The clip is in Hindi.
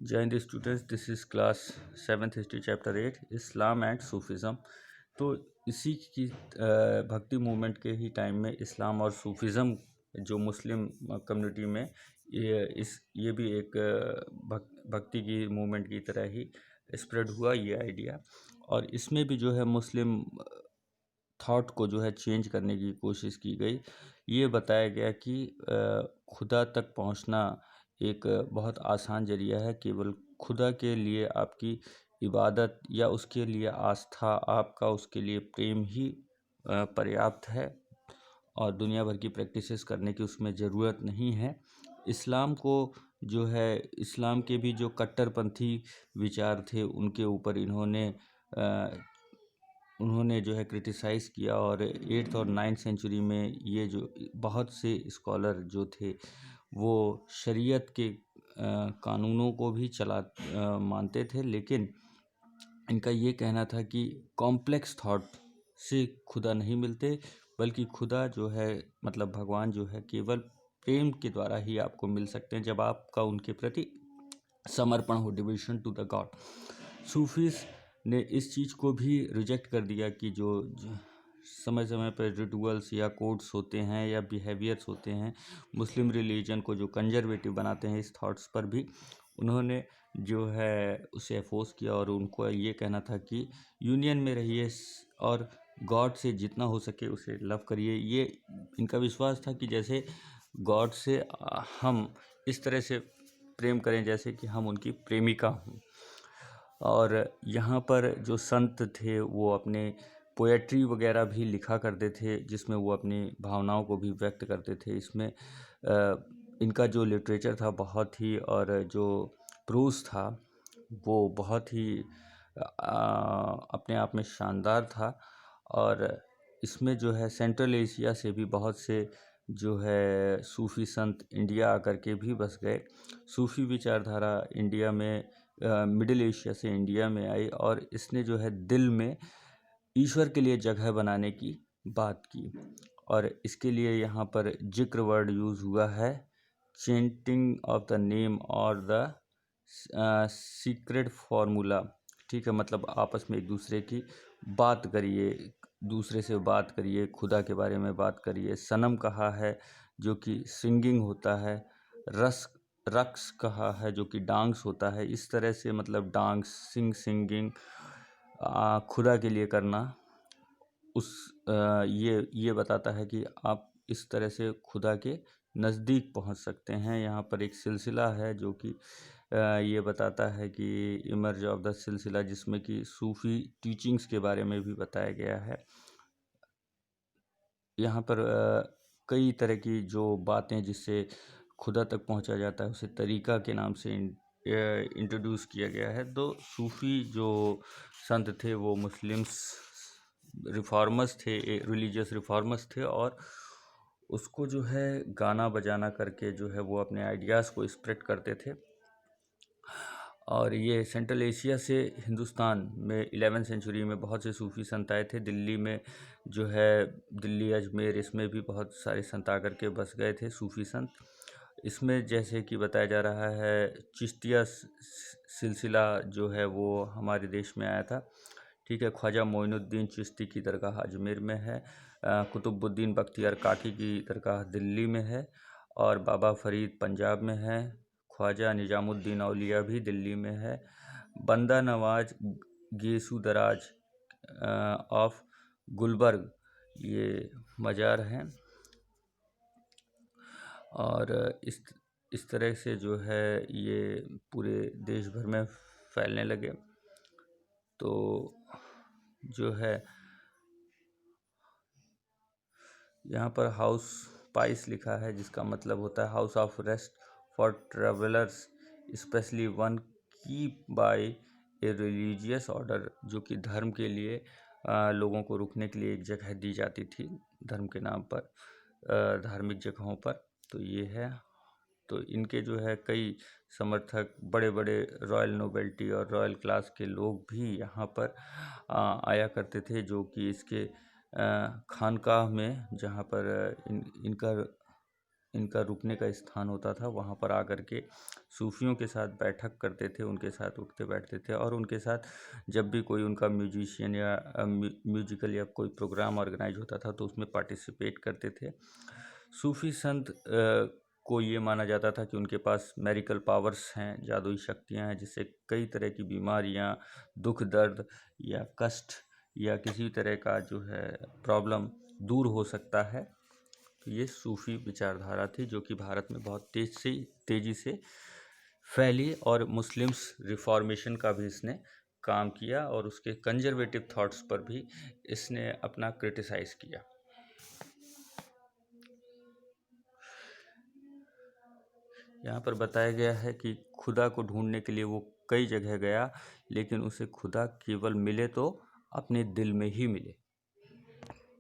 जय Hind students, this is class 7th history chapter 8 Islam and Sufism. तो इसी की भक्ति मूवमेंट के ही टाइम में इस्लाम और सूफिज़म जो मुस्लिम कम्युनिटी में ये भी एक भक्ति की मूवमेंट की तरह ही स्प्रेड हुआ ये आइडिया। और इसमें भी जो है मुस्लिम थॉट को जो है चेंज करने की कोशिश की गई। ये बताया गया कि खुदा तक पहुंचना एक बहुत आसान जरिया है। केवल खुदा के लिए आपकी इबादत या उसके लिए आस्था, आपका उसके लिए प्रेम ही पर्याप्त है और दुनिया भर की प्रैक्टिसेस करने की उसमें ज़रूरत नहीं है। इस्लाम को जो है, इस्लाम के भी जो कट्टरपंथी विचार थे उनके ऊपर उन्होंने जो है क्रिटिसाइज़ किया। और 8th और 9th सेंचुरी में ये जो बहुत से स्कॉलर जो थे वो शरीयत के कानूनों को भी मानते थे, लेकिन इनका ये कहना था कि कॉम्प्लेक्स थॉट से खुदा नहीं मिलते, बल्कि खुदा जो है मतलब भगवान जो है केवल प्रेम के द्वारा ही आपको मिल सकते हैं, जब आपका उनके प्रति समर्पण हो, devotion to the god. Sufis ने इस चीज़ को भी रिजेक्ट कर दिया कि जो समय समय पर रिचुअल्स या कोड्स होते हैं या बिहेवियर्स होते हैं, मुस्लिम रिलीजन को जो कंजर्वेटिव बनाते हैं, इस थॉट्स पर भी उन्होंने जो है उसे अपोज किया। और उनको ये कहना था कि यूनियन में रहिए और गॉड से जितना हो सके उसे लव करिए। ये इनका विश्वास था कि जैसे गॉड से हम इस तरह से प्रेम करें जैसे कि हम उनकी प्रेमिका हों। और यहाँ पर जो संत थे वो अपने पोएट्री वगैरह भी लिखा करते थे, जिसमें वो अपनी भावनाओं को भी व्यक्त करते थे। इसमें इनका जो लिटरेचर था बहुत ही, और जो प्रोज था वो बहुत ही अपने आप में शानदार था। और इसमें जो है सेंट्रल एशिया से भी बहुत से जो है सूफ़ी संत इंडिया आकर के भी बस गए। सूफ़ी विचारधारा इंडिया में मिडिल एशिया से इंडिया में आई, और इसने जो है दिल में ईश्वर के लिए जगह बनाने की बात की। और इसके लिए यहाँ पर जिक्र वर्ड यूज़ हुआ है, चेंटिंग ऑफ द नेम और द सीक्रेट फार्मूला। ठीक है, मतलब आपस में एक दूसरे की बात करिए, दूसरे से बात करिए, खुदा के बारे में बात करिए। सनम कहा है जो कि सिंगिंग होता है, रक्स कहा है जो कि डांस होता है। इस तरह से मतलब डांसिंग, सिंगिंग खुदा के लिए करना ये बताता है कि आप इस तरह से खुदा के नज़दीक पहुंच सकते हैं। यहाँ पर एक सिलसिला है जो कि ये बताता है कि इमर्ज ऑफ द सिलसिला, जिसमें कि सूफ़ी टीचिंग्स के बारे में भी बताया गया है। यहाँ पर कई तरह की जो बातें जिससे खुदा तक पहुँचा जाता है उसे तरीक़ा के नाम से इंट्रोड्यूस किया गया है। तो सूफ़ी जो संत थे वो मुस्लिम्स रिफॉर्मर्स थे, रिलीजियस रिफॉर्मर्स थे, और उसको जो है गाना बजाना करके जो है वो अपने आइडियाज़ को स्प्रेड करते थे। और ये सेंट्रल एशिया से हिंदुस्तान में 11th सेंचुरी में बहुत से सूफ़ी संत आए थे। दिल्ली में जो है दिल्ली, अजमेर, इसमें भी बहुत सारे संत आकर के बस गए थे सूफ़ी संत। इसमें जैसे कि बताया जा रहा है चिश्तिया सिलसिला जो है वो हमारे देश में आया था। ठीक है, ख्वाजा मोइनुद्दीन चिश्ती की दरगाह अजमेर में है, कुतुबुद्दीन बख्तियार काकी की दरगाह दिल्ली में है, और बाबा फरीद पंजाब में है। ख्वाजा निजामुद्दीन औलिया भी दिल्ली में है। बंदा नवाज गेसू दराज ऑफ गुलबर्ग ये मज़ार हैं। और इस तरह से जो है ये पूरे देश भर में फैलने लगे। तो जो है यहाँ पर हाउस पाइस लिखा है, जिसका मतलब होता है house of rest for travellers, specially one keep by a religious order, जो कि धर्म के लिए लोगों को रुकने के लिए एक जगह दी जाती थी धर्म के नाम पर, धार्मिक जगहों पर। तो ये है। तो इनके जो है कई समर्थक, बड़े बड़े रॉयल नोबेल्टी और रॉयल क्लास के लोग भी यहाँ पर आया करते थे, जो कि इसके खानकाह में, जहाँ पर इनका इनका रुकने का स्थान होता था, वहाँ पर आकर के सूफियों के साथ बैठक करते थे, उनके साथ उठते बैठते थे और उनके साथ जब भी कोई उनका म्यूजिशियन या म्यूजिकल या कोई प्रोग्राम ऑर्गेनाइज होता था तो उसमें पार्टिसिपेट करते थे। सूफी संत को ये माना जाता था कि उनके पास मैजिकल पावर्स हैं, जादुई शक्तियाँ हैं, जिससे कई तरह की बीमारियाँ, दुख दर्द या कष्ट या किसी तरह का जो है प्रॉब्लम दूर हो सकता है। तो ये सूफी विचारधारा थी जो कि भारत में बहुत तेज़ी से फैली और मुस्लिम्स रिफॉर्मेशन का भी इसने काम किया और उसके कंजर्वेटिव थॉट्स पर भी इसने अपना क्रिटिसाइज़ किया। यहाँ पर बताया गया है कि खुदा को ढूंढने के लिए वो कई जगह गया, लेकिन उसे खुदा केवल मिले तो अपने दिल में ही मिले।